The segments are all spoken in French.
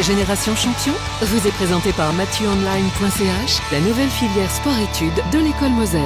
Génération Champion vous est présenté par mathieuonline.ch, la nouvelle filière sport-études de l'école Moser.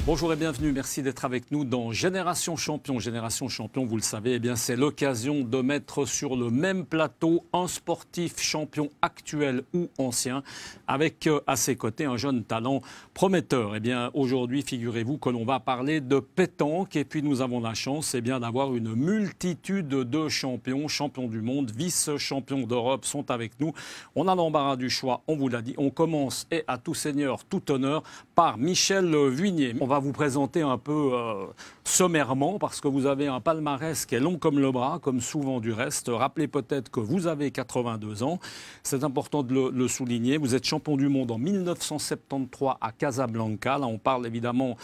Bonjour et bienvenue, merci d'être avec nous dans Génération Champion. Génération Champion, vous le savez, eh bien, c'est l'occasion de mettre sur le même plateau un sportif champion actuel ou ancien, avec à ses côtés un jeune talent prometteur. Eh bien, aujourd'hui, figurez-vous que l'on va parler de pétanque et puis nous avons la chance d'avoir une multitude de champions, champions du monde, vice-champions d'Europe sont avec nous. On a l'embarras du choix, on vous l'a dit. On commence, et à tout seigneur, tout honneur, par Michel Vuignier. On va vous présenter un peu sommairement parce que vous avez un palmarès qui est long comme le bras, comme souvent du reste. Rappelez peut-être que vous avez 82 ans. C'est important de le souligner. Vous êtes champion du monde en 1973 à Casablanca. Là, on parle évidemment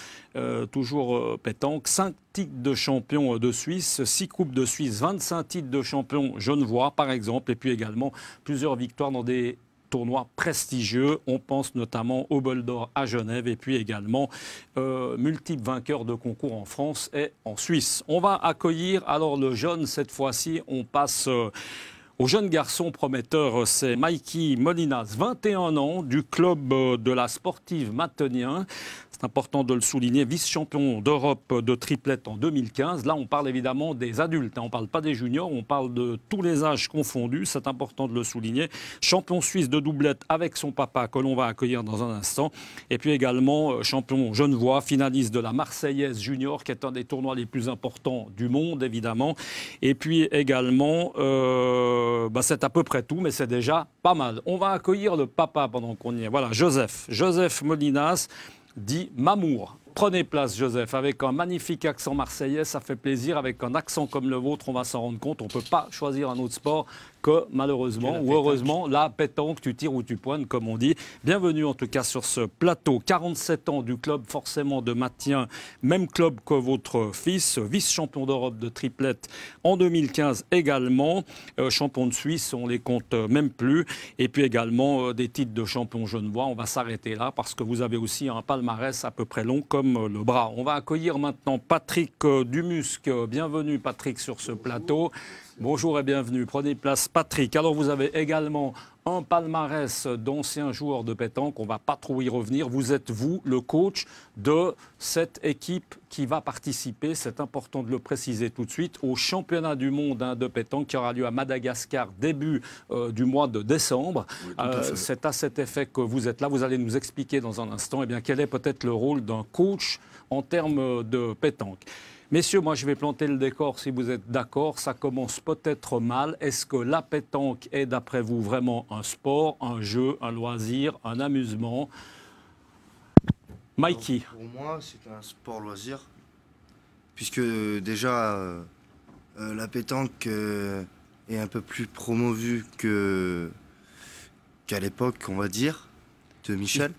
toujours pétanque. 5 titres de champion de Suisse, 6 coupes de Suisse, 25 titres de champion genevois, par exemple. Et puis également plusieurs victoires dans des tournois prestigieux. On pense notamment au Bol d'Or à Genève et puis également multiples vainqueurs de concours en France et en Suisse. On va accueillir alors le jeune cette fois-ci. On passe au jeune garçon prometteur. C'est Mikey Molinas, 21 ans, du club de la Sportive Mathenien. C'est important de le souligner, vice-champion d'Europe de triplette en 2015. Là, on parle évidemment des adultes, on ne parle pas des juniors, on parle de tous les âges confondus, c'est important de le souligner. Champion suisse de doublette avec son papa, que l'on va accueillir dans un instant. Et puis également champion genevois, finaliste de la Marseillaise junior, qui est un des tournois les plus importants du monde, évidemment. Et puis également, c'est à peu près tout, mais c'est déjà pas mal. On va accueillir le papa pendant qu'on y est. Voilà, Joseph Molinas, dit Mamour. Prenez place, Joseph, avec un magnifique accent marseillais, ça fait plaisir. Avec un accent comme le vôtre, on va s'en rendre compte. On ne peut pas choisir un autre sport que, malheureusement ou heureusement, la pétanque, tu tires ou tu pointes, comme on dit. Bienvenue en tout cas sur ce plateau. 47 ans du club forcément de Mathenien, même club que votre fils, vice-champion d'Europe de triplette en 2015 également, champion de Suisse, on les compte même plus. Et puis également des titres de champion genevois. On va s'arrêter là parce que vous avez aussi un palmarès à peu près long comme le bras. On va accueillir maintenant Patrick Dumusc. Bienvenue Patrick sur ce plateau. Bonjour et bienvenue. Prenez place Patrick. Alors vous avez également un palmarès d'anciens joueurs de pétanque. On ne va pas trop y revenir. Vous êtes vous le coach de cette équipe qui va participer, c'est important de le préciser tout de suite, au championnat du monde de pétanque qui aura lieu à Madagascar début du mois de décembre. Oui, c'est à cet effet que vous êtes là. Vous allez nous expliquer dans un instant quel est peut-être le rôle d'un coach en termes de pétanque. Messieurs, moi je vais planter le décor si vous êtes d'accord. Ça commence peut-être mal. Est-ce que la pétanque est d'après vous vraiment un sport, un jeu, un loisir, un amusement? Mikey. Pour moi, c'est un sport loisir. Puisque déjà, la pétanque est un peu plus promovue qu'à l'époque, on va dire, de Michel.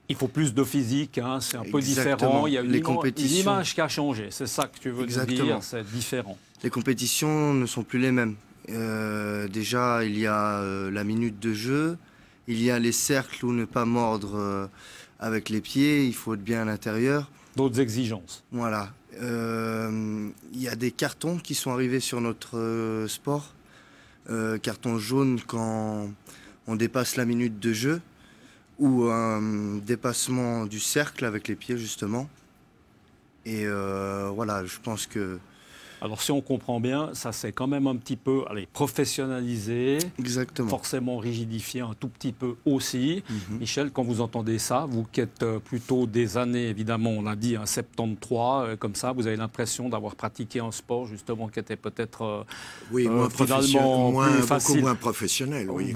Il faut plus de physique, c'est un peu différent. Il y a une image qui a changé, c'est ça que tu veux nous dire, c'est différent. Les compétitions ne sont plus les mêmes. Déjà, il y a la minute de jeu, il y a les cercles où ne pas mordre avec les pieds, il faut être bien à l'intérieur. D'autres exigences. Voilà. Il y a des cartons qui sont arrivés sur notre sport. Carton jaune quand on dépasse la minute de jeu. Ou un dépassement du cercle avec les pieds, justement. Et voilà, je pense que... Alors, si on comprend bien, ça s'est quand même un petit peu professionnalisé. Exactement. Forcément rigidifié un tout petit peu aussi. Michel, quand vous entendez ça, vous qui êtes plutôt des années, évidemment, on l'a dit, 73, comme ça, vous avez l'impression d'avoir pratiqué un sport, justement, qui était peut-être finalement plus facile. Beaucoup moins professionnel, oui,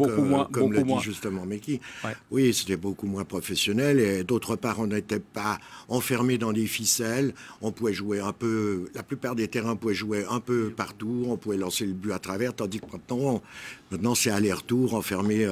comme le dit justement Mikey. Ouais. Oui, c'était beaucoup moins professionnel. Et d'autre part, on n'était pas enfermé dans des ficelles. On pouvait jouer un peu... La plupart des terrains pouvaient pouvait jouer un peu partout, on pouvait lancer le but à travers, tandis que maintenant c'est aller-retour enfermé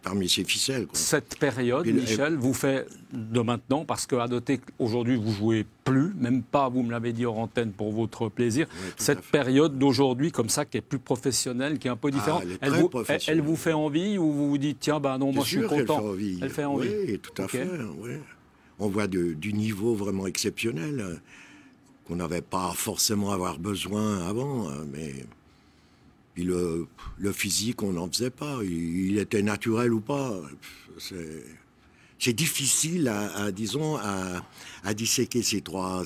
parmi ses ficelles, quoi. Cette période, Michel, vous fait de maintenant, parce qu'à noter qu'aujourd'hui vous jouez plus, même pas, vous me l'avez dit hors antenne, pour votre plaisir, cette période d'aujourd'hui comme ça, qui est plus professionnelle, qui est un peu différente, elle vous fait envie, ou vous vous dites, tiens, ben non, moi je suis content. Elle fait envie. Oui, tout à fait, oui. On voit du niveau vraiment exceptionnel qu'on n'avait pas forcément avoir besoin avant, mais puis le physique, on n'en faisait pas. Il était naturel ou pas. C'est difficile disons, à disséquer ces trois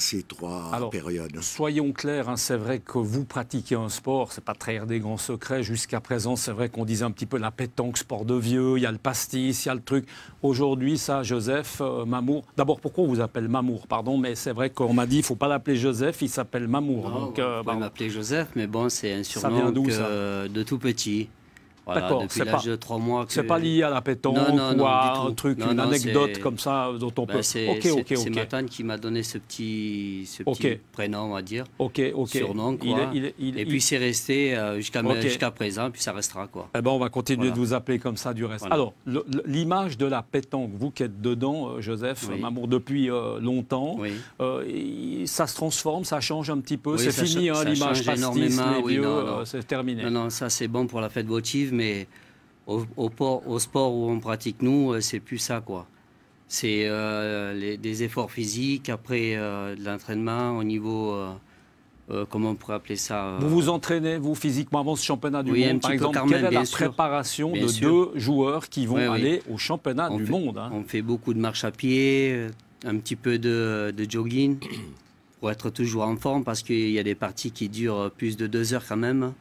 périodes. Soyons clairs, hein, c'est vrai que vous pratiquez un sport, c'est pas trahir des grands secrets. Jusqu'à présent, c'est vrai qu'on disait un petit peu la pétanque, sport de vieux, il y a le pastis, il y a le truc. Aujourd'hui, ça, Joseph Mamour. D'abord, pourquoi on vous appelle Mamour, pardon, mais c'est vrai qu'on m'a dit, il ne faut pas l'appeler Joseph, il s'appelle Mamour. Non, donc, on peut m'appeler Joseph, mais bon, c'est un surnom ça vient d'où, ça de tout petit. Voilà, d'accord, depuis l'âge de 3 mois. C'est pas lié à la pétanque ou à un truc, une anecdote comme ça dont on peut... C'est ma tante qui m'a donné ce petit prénom, on va dire. Surnom, quoi. Et puis c'est resté jusqu'à présent, puis ça restera, quoi. Eh ben, on va continuer de vous appeler comme ça du reste. Voilà. Alors, l'image de la pétanque, vous qui êtes dedans, Joseph Mamour, depuis longtemps, ça se transforme, ça change un petit peu. C'est fini, l'image pastis, les vieux, c'est terminé. Non, ça c'est bon pour la fête votive. Mais au sport où on pratique, nous, c'est plus ça, quoi. C'est des efforts physiques, après de l'entraînement au niveau, comment on pourrait appeler ça Vous vous entraînez, vous, physiquement, avant ce championnat du monde, par exemple, quelle est la préparation de deux joueurs qui vont aller au championnat du monde, hein. On fait beaucoup de marche à pied, un petit peu de jogging, pour être toujours en forme, parce qu'il y a des parties qui durent plus de 2 heures quand même.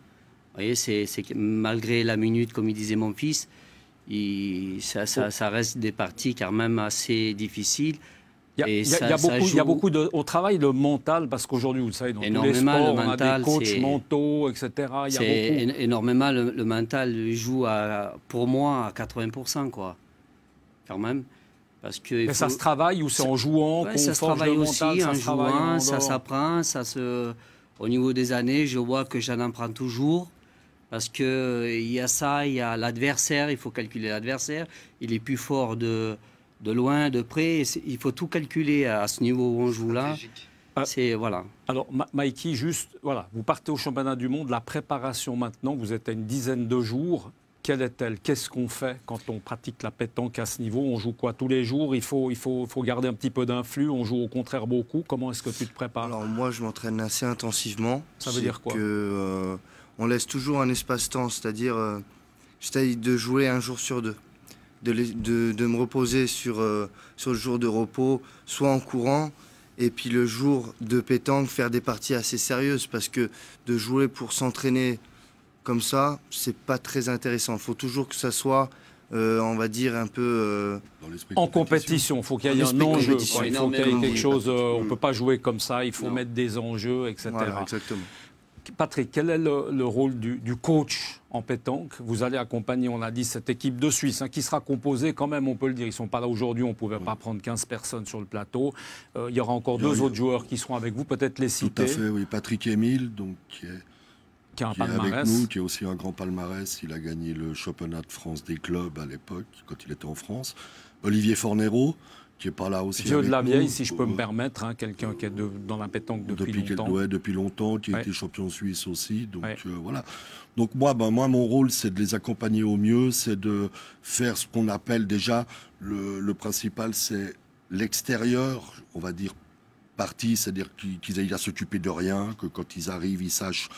Vous voyez, c'est malgré la minute, comme il disait mon fils, ça reste des parties quand même assez difficiles. Il y a beaucoup de... On travaille le mental, parce qu'aujourd'hui, vous le savez, dans tous les sports, on a des coachs mentaux, etc. Énormément, le mental joue, pour moi, à 80%, quoi. Quand même. Parce que ça se travaille ou c'est en jouant qu'on ça se travaille aussi, en jouant, ça s'apprend, Au niveau des années, je vois que j'en apprends toujours. Parce qu'il y a ça, il y a l'adversaire, il faut calculer l'adversaire. Il est plus fort de loin, de près. Il faut tout calculer à ce niveau où on joue là. Voilà. Alors, Mikey, juste, voilà, vous partez au championnat du monde. La préparation maintenant, vous êtes à une dizaine de jours. Quelle est-elle? Qu'est-ce qu'on fait quand on pratique la pétanque à ce niveau? On joue quoi tous les jours? Il faut garder un petit peu d'influx. On joue au contraire beaucoup. Comment est-ce que tu te prépares? Alors moi, je m'entraîne assez intensivement. Ça veut dire quoi? On laisse toujours un espace-temps, c'est-à-dire j'essaye de jouer un jour sur deux, de me reposer sur le jour de repos, soit en courant, et puis le jour de pétanque, faire des parties assez sérieuses, parce que de jouer pour s'entraîner comme ça, c'est pas très intéressant. Il faut toujours que ça soit, on va dire, un peu... en compétition, il faut qu'il y ait un enjeu. Il faut qu'il y ait quelque chose, on ne peut pas jouer comme ça, il faut mettre des enjeux, etc. Voilà, exactement. Patrick, quel est le rôle du coach en pétanque? Vous allez accompagner, on l'a dit, cette équipe de Suisse, qui sera composée quand même, on peut le dire. Ils ne sont pas là aujourd'hui, on ne pouvait pas prendre 15 personnes sur le plateau. Il y aura encore deux autres joueurs qui seront avec vous, peut-être les citer. Tout à fait, oui. Patrick Émile, donc, qui est avec nous, qui est aussi un grand palmarès. Il a gagné le championnat de France des clubs à l'époque, quand il était en France. Olivier Fornero, qui n'est pas là aussi. Vieux de la vieille, si je peux me permettre, quelqu'un qui est dans la pétanque depuis longtemps. Depuis longtemps, qui a été champion suisse aussi. Donc voilà. Donc moi, mon rôle, c'est de les accompagner au mieux, c'est de faire ce qu'on appelle déjà, le principal, c'est l'extérieur, on va dire, partie, c'est-à-dire qu'ils aillent à s'occuper de rien, que quand ils arrivent, ils sachent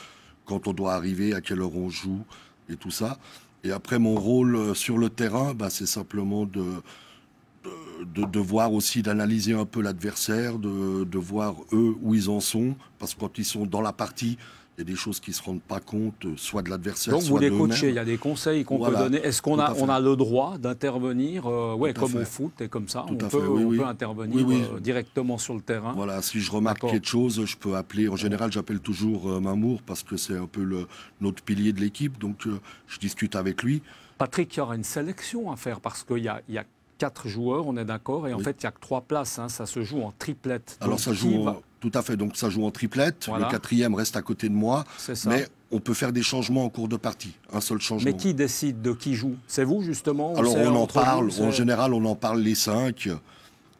quand on doit arriver, à quelle heure on joue, et tout ça. Et après, mon rôle sur le terrain, c'est simplement de voir aussi, d'analyser un peu l'adversaire, de voir eux où ils en sont, parce que quand ils sont dans la partie, il y a des choses qui ne se rendent pas compte, soit de l'adversaire, soit de eux-mêmes. Donc vous les coachez, il y a des conseils qu'on peut donner. Est-ce qu'on a le droit d'intervenir, comme au foot et comme ça, on peut intervenir directement sur le terrain? Voilà, si je remarque quelque chose, je peux appeler. En général, j'appelle toujours Mamour, parce que c'est un peu notre pilier de l'équipe, donc je discute avec lui. Patrick, il y aura une sélection à faire, parce qu'il y a 4 joueurs, on est d'accord, et en fait, il n'y a que 3 places, ça se joue en triplette. Alors ça joue Tout à fait, donc ça joue en triplette, Voilà. Le 4e reste à côté de moi, C'est ça. mais on peut faire des changements en cours de partie, un seul changement. Mais qui décide de qui joue? C'est vous, justement? Alors on en parle, vous, en général on en parle les 5,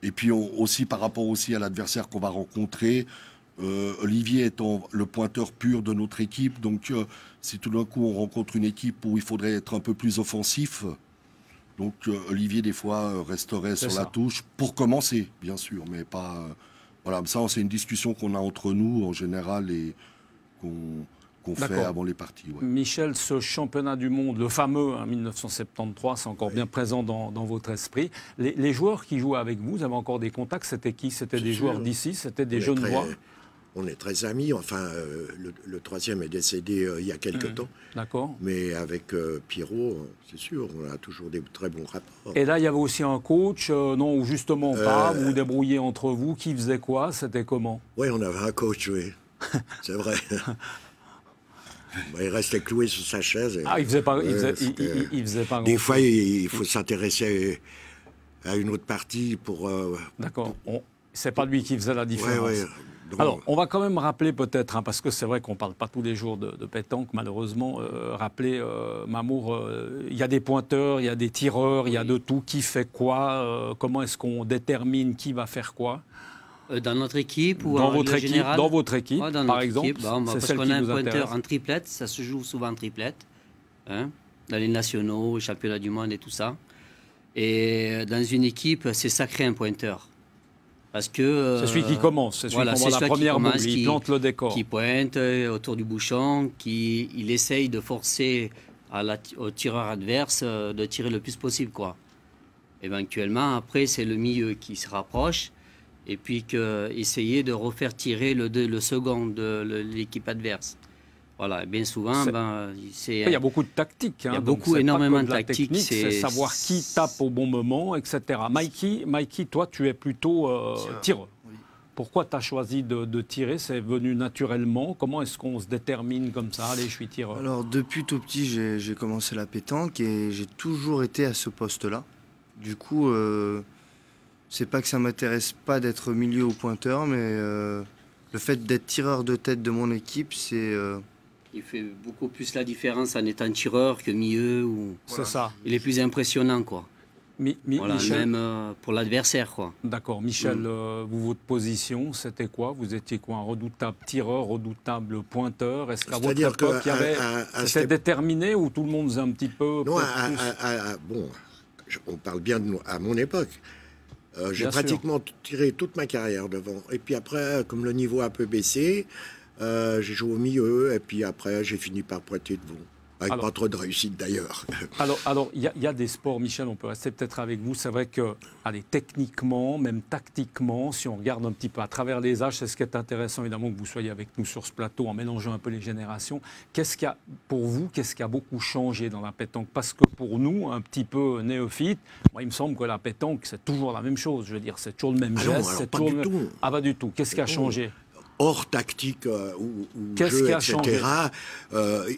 et puis aussi par rapport aussi à l'adversaire qu'on va rencontrer, Olivier étant le pointeur pur de notre équipe, donc si tout d'un coup on rencontre une équipe où il faudrait être un peu plus offensif, donc Olivier des fois resterait sur la touche, pour commencer bien sûr, mais pas... Voilà, ça c'est une discussion qu'on a entre nous en général et qu'on fait avant les parties. Ouais. Michel, ce championnat du monde, le fameux 1973, c'est encore bien présent dans votre esprit. Les joueurs qui jouent avec vous avez encore des contacts? C'était qui? C'était des joueurs d'ici? C'était des jeunes voix? On est très amis. Enfin, le 3e est décédé il y a quelques temps. D'accord. Mais avec Pierrot, c'est sûr, on a toujours des très bons rapports. Et là, il y avait aussi un coach, non, ou justement pas, vous vous débrouillez entre vous. Qui faisait quoi? C'était comment? Oui, on avait un coach, oui. C'est vrai. Il restait cloué sur sa chaise. Et, il faisait pas, il faisait pas. Des fois, il faut s'intéresser à une autre partie pour. D'accord. C'est pas lui qui faisait la différence. Ouais. Donc, alors, on va quand même rappeler peut-être, parce que c'est vrai qu'on ne parle pas tous les jours de pétanque, malheureusement, rappeler, Mamour, il y a des pointeurs, il y a des tireurs, il y a de tout. Qui fait quoi? Comment est-ce qu'on détermine qui va faire quoi? Dans notre équipe ou dans en votre équipe, général? dans votre équipe, par exemple, parce qu'on a un pointeur en triplette, ça se joue souvent en triplette, hein, dans les nationaux, les championnats du monde et tout ça. Et dans une équipe, c'est sacré un pointeur. Parce que c'est celui qui commence, c'est celui qui envoie la première boule, il plante le décor. Qui pointe autour du bouchon, il essaye de forcer au tireur adverse de tirer le plus possible, quoi. Éventuellement, après, c'est le milieu qui se rapproche, et puis essayer de refaire tirer le second de l'équipe adverse. Voilà, bien souvent, il y a beaucoup de tactiques. Il y a énormément de tactiques. C'est savoir qui tape au bon moment, etc. Mikey, toi, tu es plutôt tireur. Oui. Pourquoi tu as choisi de tirer? C'est venu naturellement? Comment est-ce qu'on se détermine comme ça? Allez, je suis tireur. Alors, depuis tout petit, j'ai commencé la pétanque et j'ai toujours été à ce poste-là. Du coup, c'est pas que ça m'intéresse pas d'être milieu ou pointeur, mais le fait d'être tireur de tête de mon équipe, c'est... Il fait beaucoup plus la différence en étant tireur que milieu. C'est ça. Il est plus impressionnant, quoi. Voilà, Michel... même pour l'adversaire, quoi. D'accord. Michel, votre position, c'était quoi? Vous étiez quoi? Un redoutable tireur, redoutable pointeur? Est-ce qu'à votre époque, c'était déterminé ou tout le monde faisait un petit peu... Non, bon, on parle bien à mon époque. J'ai pratiquement tiré toute ma carrière devant. Et puis après, comme le niveau a un peu baissé... j'ai joué au milieu et puis après j'ai fini par pointer devant. Avec pas trop de réussite d'ailleurs. Alors il y a des sports, Michel, on peut rester peut-être avec vous. C'est vrai que, techniquement, même tactiquement, si on regarde un petit peu à travers les âges, c'est ce qui est intéressant évidemment que vous soyez avec nous sur ce plateau en mélangeant un peu les générations. Pour vous, qu'est-ce qui a beaucoup changé dans la pétanque? Parce que pour nous, un petit peu néophytes, moi il me semble que la pétanque c'est toujours la même chose. Je veux dire, c'est toujours le même geste. C'est toujours du tout. Ah, pas du tout. Qu'est-ce qui a changé? Hors tactique ou jeu, etc.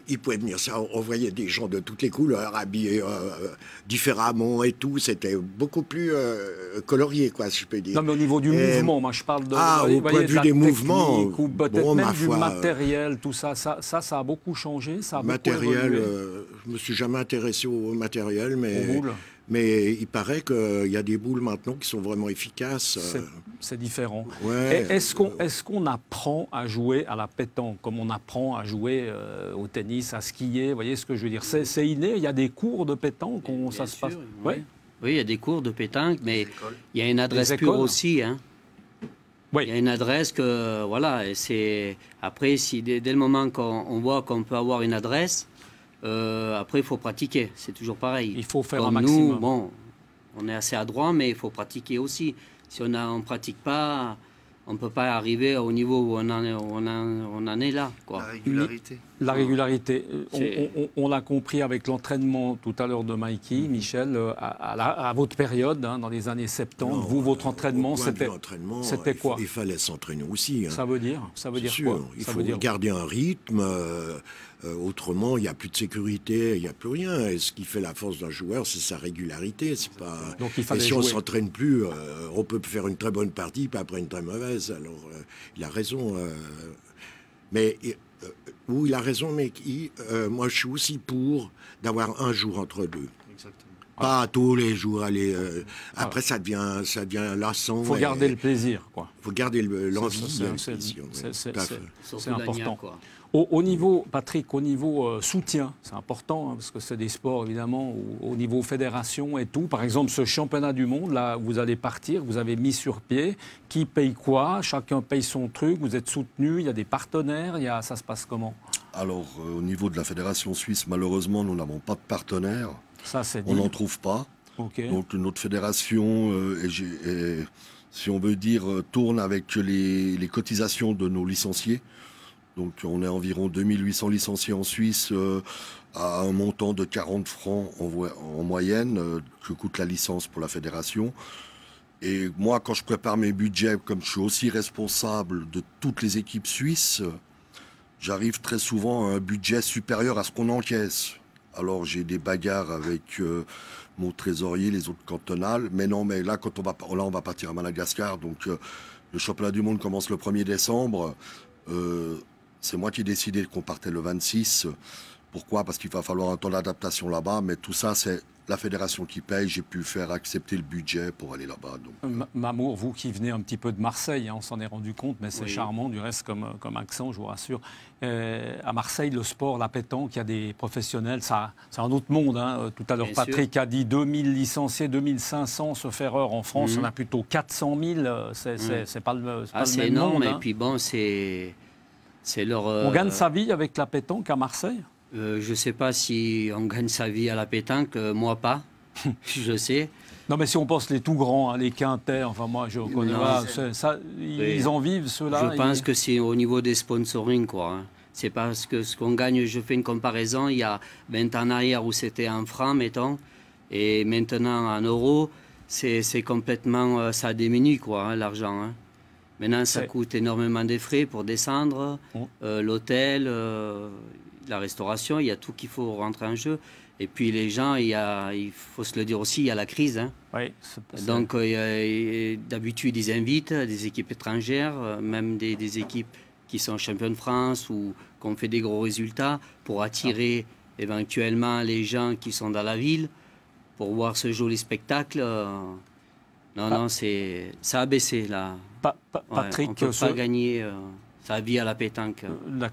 Il pouvait venir ça. On voyait des gens de toutes les couleurs habillés différemment et tout. C'était beaucoup plus colorié, quoi, si je peux dire. Non, mais au niveau du mouvement, moi je parle de. Au point de vue des mouvements, ou peut-être même du matériel, tout ça. Ça a beaucoup changé. Ça a matériel. Beaucoup je me suis jamais intéressé au matériel, mais il paraît qu'il y a des boules maintenant qui sont vraiment efficaces. C'est différent. Ouais. Est-ce qu'on apprend à jouer à la pétanque comme on apprend à jouer au tennis, à skier? Vous voyez ce que je veux dire? C'est inné. Il y a des cours de pétanque. Ça se passe. Oui, il y a des cours de pétanque, mais il y a une adresse pure aussi. Hein. Oui. Il y a une adresse que voilà. Après, si dès le moment qu'on voit qu'on peut avoir une adresse. Après, il faut pratiquer. C'est toujours pareil. Il faut faire un maximum. Nous, bon, on est assez adroit, mais il faut pratiquer aussi. Si on ne pratique pas, on ne peut pas arriver au niveau où on en est là. Quoi. La régularité. La régularité, on l'a compris avec l'entraînement tout à l'heure de Mikey, Michel, à votre période, dans les années 70, votre entraînement, c'était quoi? Il fallait s'entraîner aussi. Ça veut dire quoi? Il faut garder un rythme, autrement il n'y a plus de sécurité, il n'y a plus rien. Et ce qui fait la force d'un joueur, c'est sa régularité. C'est pas... Donc, il fallait et si jouer. on ne s'entraîne plus, on peut faire une très bonne partie, puis après une très mauvaise. Alors, il a raison. Mais... oui, il a raison, mais moi, je suis aussi pour d'avoir un jour entre deux. Exactement. Pas tous les jours aller. Après, ça devient lassant. Il faut garder le plaisir, quoi. Il faut garder l'envie. C'est important. Au niveau, Patrick, au niveau soutien, c'est important, parce que c'est des sports, évidemment, au niveau fédération et tout. Par exemple, ce championnat du monde, là, vous allez partir, vous avez mis sur pied. Qui paye quoi? Chacun paye son truc, vous êtes soutenu, il y a des partenaires, ça se passe comment? Alors, au niveau de la fédération suisse, malheureusement, nous n'avons pas de partenaires. Ça, c'est dit. On n'en trouve pas. Okay. Donc, notre fédération, si on veut dire, tourne avec les cotisations de nos licenciés. Donc on est environ 2800 licenciés en Suisse à un montant de 40 francs en moyenne que coûte la licence pour la fédération. Et moi, quand je prépare mes budgets, comme je suis aussi responsable de toutes les équipes suisses, j'arrive très souvent à un budget supérieur à ce qu'on encaisse. Alors j'ai des bagarres avec mon trésorier, les autres cantonales. Mais non, mais là, on va partir à Madagascar. Donc le championnat du monde commence le 1er décembre. C'est moi qui ai décidé qu'on partait le 26. Pourquoi? Parce qu'il va falloir un temps d'adaptation là-bas. Mais tout ça, c'est la fédération qui paye. J'ai pu faire accepter le budget pour aller là-bas. Mamour, vous qui venez un petit peu de Marseille, on s'en est rendu compte, mais c'est charmant du reste comme accent, je vous rassure. À Marseille, le sport, la pétanque, il y a des professionnels, c'est un autre monde. Tout à l'heure, Patrick a dit 2000 licenciés, 2500 sauf erreur. En France, on a plutôt 400 000. C'est pas le même c'est énorme, monde. Et puis bon, c'est leur... On gagne sa vie avec la pétanque à Marseille? Je ne sais pas si on gagne sa vie à la pétanque, moi pas, je sais. Non, mais si on pense les tout grands, les quintets, enfin moi je connais pas, ils en vivent ceux-là. Je pense que c'est au niveau des sponsoring, quoi. C'est parce que ce qu'on gagne, je fais une comparaison, il y a 20 ans en arrière où c'était en francs, mettons, et maintenant en euros, c'est complètement, ça diminue, quoi, l'argent. Maintenant, ça coûte énormément de frais pour descendre, l'hôtel, la restauration, il y a tout qu'il faut rentrer en jeu. Et puis les gens, il faut se le dire aussi, il y a la crise. Oui, donc d'habitude, ils invitent des équipes étrangères, même des équipes qui sont champions de France ou qui ont fait des gros résultats pour attirer éventuellement les gens qui sont dans la ville pour voir ce joli spectacle. Non, ça a baissé là. Patrick, on ne peut pas gagner sa vie à la pétanque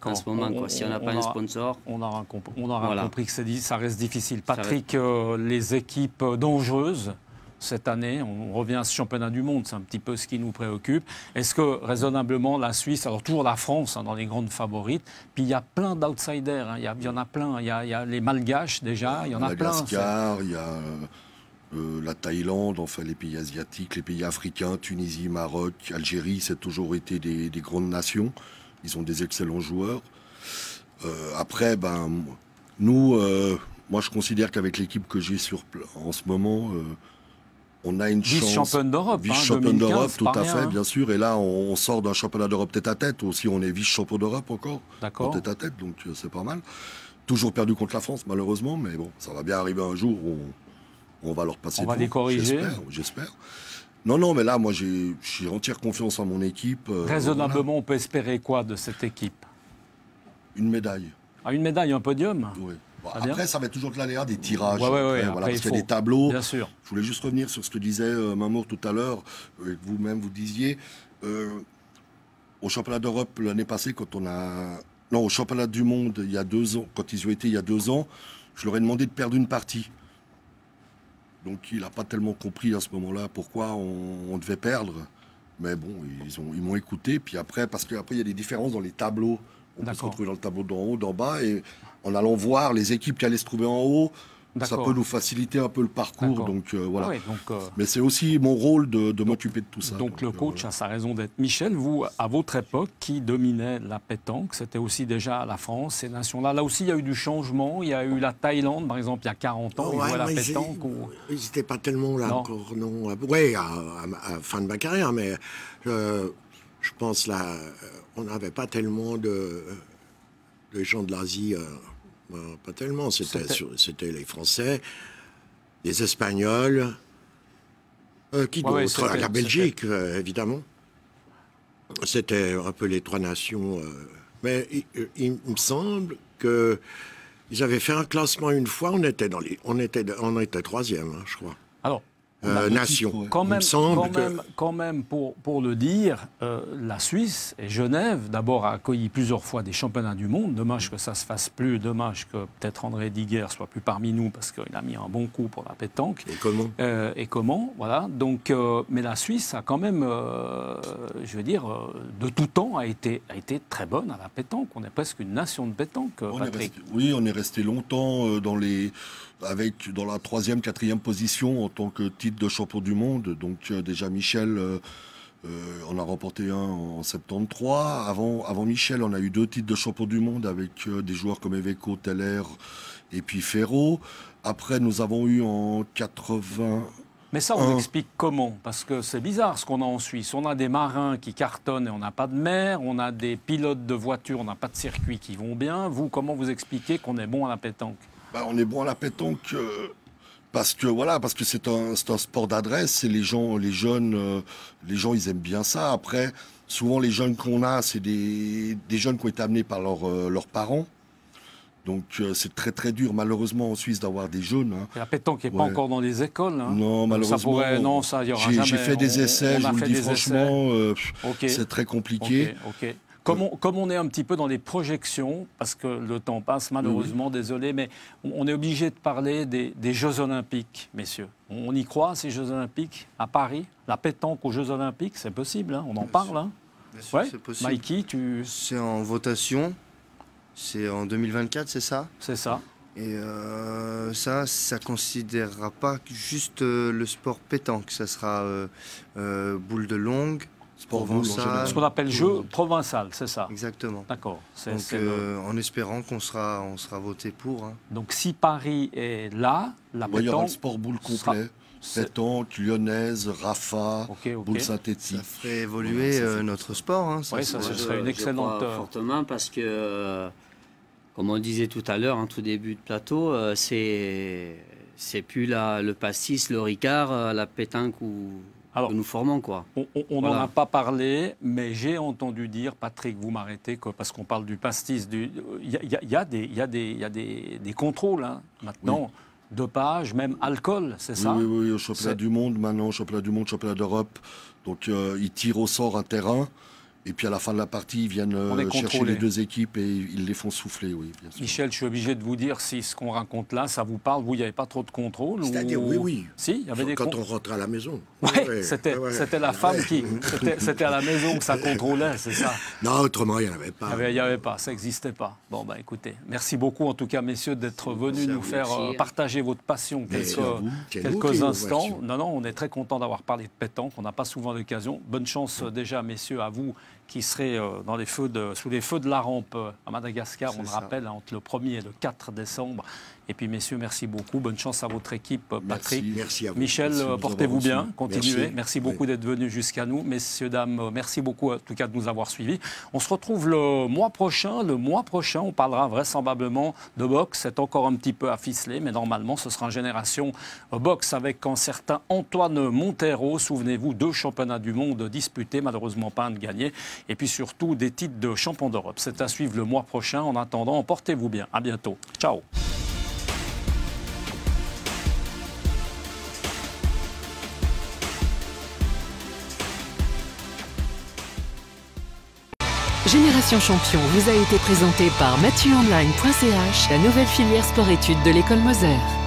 en ce moment. Si on n'a pas un sponsor. On aura compris que ça reste difficile. Patrick, les équipes dangereuses cette année, on revient à ce championnat du monde, c'est un petit peu ce qui nous préoccupe. Est-ce que raisonnablement la Suisse, alors toujours la France dans les grandes favorites, puis il y a plein d'outsiders, il y en a plein. Il y a les Malgaches déjà, il y en a plein. Madagascar, il y a la Thaïlande, enfin les pays asiatiques, les pays africains, Tunisie, Maroc, Algérie, c'est toujours été des grandes nations. Ils ont des excellents joueurs. Après, nous, moi je considère qu'avec l'équipe que j'ai en ce moment, on a une chance. Vice-championne d'Europe. Vice-championne d'Europe, tout à fait, bien sûr. Et là, on sort d'un championnat d'Europe tête-à-tête. Aussi, on est vice-champion d'Europe encore. D'accord. Tête-à-tête, donc c'est pas mal. Toujours perdu contre la France, malheureusement. Mais bon, ça va bien arriver un jour où on va leur passer. On va les corriger. J'espère. Non, mais là, moi, j'ai entière confiance en mon équipe. Raisonnablement, on peut espérer quoi de cette équipe? Une médaille. Une médaille, un podium? Oui. Après, ça va être toujours de l'aléa des tirages. Après, parce qu'il y a des tableaux. Bien sûr. Je voulais juste revenir sur ce que disait Mamour tout à l'heure. Vous-même, vous disiez, au championnat d'Europe l'année passée, au championnat du monde, il y a 2 ans, quand ils ont été il y a 2 ans, je leur ai demandé de perdre une partie. Donc il n'a pas tellement compris à ce moment-là pourquoi on devait perdre. Mais bon, ils m'ont écouté. Puis après, parce qu'après, il y a des différences dans les tableaux. On peut se retrouver dans le tableau d'en haut, d'en bas. Et en allant voir les équipes qui allaient se trouver en haut, Ça peut nous faciliter un peu le parcours, donc voilà. Ah oui, mais c'est aussi mon rôle de m'occuper de tout ça. Donc le coach a sa raison d'être. Michel, vous, à votre époque, qui dominait la pétanque, c'était aussi déjà la France, ces nations-là. Là aussi, il y a eu du changement. Il y a eu la Thaïlande, par exemple, il y a 40 ans, ils jouaient la pétanque. Ils n'étaient pas tellement là encore, non. Oui, à fin de ma carrière, mais je pense là, on n'avait pas tellement de gens de l'Asie. Pas tellement, c'était les Français, les Espagnols, qui d'autre, la Belgique, évidemment. C'était un peu les trois nations. Mais il me semble qu'ils avaient fait un classement une fois, on était troisième, hein, je crois. Alors, nation. Quand même, pour le dire, la Suisse et Genève, d'abord, a accueilli plusieurs fois des championnats du monde. Dommage que ça ne se fasse plus. Dommage que peut-être André Diguer soit plus parmi nous parce qu'il a mis un bon coup pour la pétanque. Et comment voilà. Donc, mais la Suisse a quand même, je veux dire, de tout temps a été très bonne à la pétanque. On est presque une nation de pétanque, Patrick. On est resté longtemps dans la 3e, 4e position en tant que titre de champion du monde. Donc déjà Michel on a remporté un en 73. Avant Michel, on a eu 2 titres de champion du monde avec des joueurs comme Iveco, Teller et puis Ferro. Après, nous avons eu en 80... Mais ça, on explique comment? Parce que c'est bizarre ce qu'on a en Suisse. On a des marins qui cartonnent et on n'a pas de mer. On a des pilotes de voitures, on n'a pas de circuit qui vont bien. Vous, comment vous expliquez qu'on est bon à la pétanque? On est bon à la pétanque parce que c'est un sport d'adresse et les jeunes, ils aiment bien ça. Après, souvent les jeunes qu'on a, c'est des jeunes qui ont été amenés par leurs parents. Donc c'est très très dur malheureusement en Suisse d'avoir des jeunes. Hein. Et la pétanque n'est pas encore dans les écoles. Hein. Non, malheureusement. J'ai fait des essais, je vous le dis franchement, c'est très compliqué. Okay. Comme on est un petit peu dans les projections, parce que le temps passe malheureusement, désolé, mais on est obligé de parler des Jeux Olympiques, messieurs. On y croit, ces Jeux Olympiques, à Paris? La pétanque aux Jeux Olympiques, c'est possible, hein, on en parle. Hein. Bien sûr, c'est possible. Mikey, C'est en votation, c'est en 2024, c'est ça? C'est ça. Et ça ne considérera pas juste le sport pétanque, ça sera boule de longue, provençal. Ce qu'on appelle jeu provençal, c'est ça? Exactement. D'accord. En espérant qu'on sera voté pour. Hein. Donc si Paris est là, la pétanque... Il y aura le sport boule complet. Pétanque, lyonnaise, Rafa, boule synthétique. Ça ferait évoluer notre sport. Hein, ça serait une excellente... fortement parce que, comme on disait tout à l'heure, en tout début de plateau, c'est plus le pastis, le ricard, la pétanque que nous formons, quoi. On n'en a pas parlé, mais j'ai entendu dire, Patrick, vous m'arrêtez, parce qu'on parle du pastis, il y a des contrôles hein, maintenant, dopage, même alcool, c'est ça? Oui, au championnat du monde, maintenant, championnat du monde, championnat d'Europe. Donc ils tirent au sort un terrain. Et puis à la fin de la partie, ils viennent chercher les 2 équipes et ils les font souffler, oui, bien sûr. Michel, je suis obligé de vous dire si ce qu'on raconte là, ça vous parle. Vous, il n'y avait pas trop de contrôle? C'est-à-dire, oui. Si, il y avait des quand on rentre à la maison. C'était la femme qui... C'était à la maison que ça contrôlait, c'est ça? Non, autrement, il n'y en avait pas. Il n'y avait pas, ça n'existait pas. Bon, écoutez, merci beaucoup en tout cas, messieurs, d'être venus nous faire partager votre passion quelques instants. Non, on est très content d'avoir parlé de pétanque. On n'a pas souvent l'occasion. Bonne chance déjà, messieurs, à vous qui serez sous les feux de la rampe à Madagascar, on le rappelle, entre le 1er et le 4 décembre. Et puis, messieurs, merci beaucoup. Bonne chance à votre équipe, Patrick. Merci à vous. Michel, portez-vous bien, continuez. Merci beaucoup d'être venus jusqu'à nous. Messieurs, dames, merci beaucoup en tout cas de nous avoir suivis. On se retrouve le mois prochain. Le mois prochain, on parlera vraisemblablement de boxe. C'est encore un petit peu à ficeler, mais normalement, ce sera une génération boxe avec un certain Antoine Montero. Souvenez-vous, 2 championnats du monde disputés, malheureusement pas un de gagné. Et puis surtout, des titres de champion d'Europe. C'est à suivre le mois prochain. En attendant, portez-vous bien. À bientôt. Ciao. Génération Champion vous a été présentée par MathieuOnline.ch, la nouvelle filière sport-études de l'école Moser.